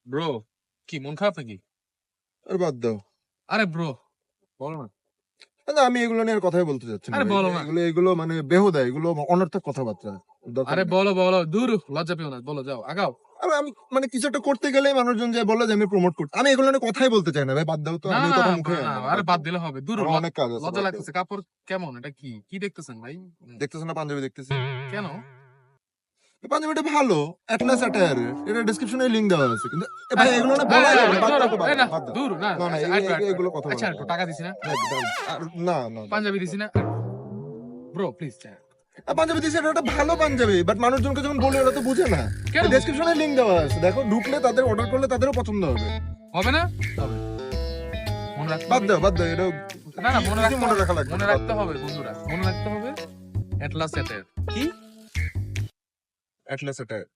Bro, কি মন খারাপ নাকি? আরে বাদ দাও। আরে ব্রো, বলো না। না, আমি এগুলো নিয়ে আর কথাই বলতে চাচ্ছি না আরে ভাই। বলো না। এগুলো মানে বেহুদা, এগুলো অনর্থক কথাবার্তা। দরকার আরে নেই। বলো, দূর লজ্জা পেও না, বলো যাও, আগাও। আমি মানে কিছু একটা করতে গেলেই মানুষজন যে বলে যে আমি প্রমোট করছি। আমি এগুলো নিয়ে কথাই বলতে চাই না ভাই, বাদ দাও তো। না আমি এই না কথা মুখে না, আনি না, আরে বাদ বাদ দাও। দিলে হবে, দূর আমার অনেক কাজ আছে, লজ্জা বাদ দাও। লাগতেছে। কাপড় কেমন, এটা কি কি দেখতেছেন ভাই? দেখতেছো না পাঞ্জাবি দেখতেছি? কেন? পাঞ্জাবিটা ভালো, অ্যাটলাস অ্যাটায়ারের। এটা ডেসক্রিপশনে লিংক দেওয়া আছে। কিন্তু ভাই এই, এগুলো না এই, বলা এই, যাবে না, বাদ না, দাও তো, বাদ এই দাও, না, বাদ দাও। দূর না। না, না, আচ্ছা, এগুলো কথা আচ্ছা, বলা একটু যাবে না। টাকা দিছি না, না, না, পাঞ্জাবি দিছি না, ব্রো প্লিজ। পাঞ্জাবি দিয়েছে, এটা একটা ভালো পাঞ্জাবি, বাট মানুষজনকে যখন বলি ওরা তো বুঝে না। কেন? ডেসক্রিপশনে লিংক দেওয়া আছে, দেখো, ঢুকলে তাদের অর্ডার করলে তাদেরও পছন্দ হবে। হবে না? হবে। মনে রাখতে বাদ হবে। দাও, বাদ দাও, এটা না না, মনে রাখতে মনে রাখা লাগবে মনে না, বাদ রাখতে দাও। হবে বন্ধুরা, মনে রাখতে হবে। অ্যাটলাস এটের কি? Atlas attire.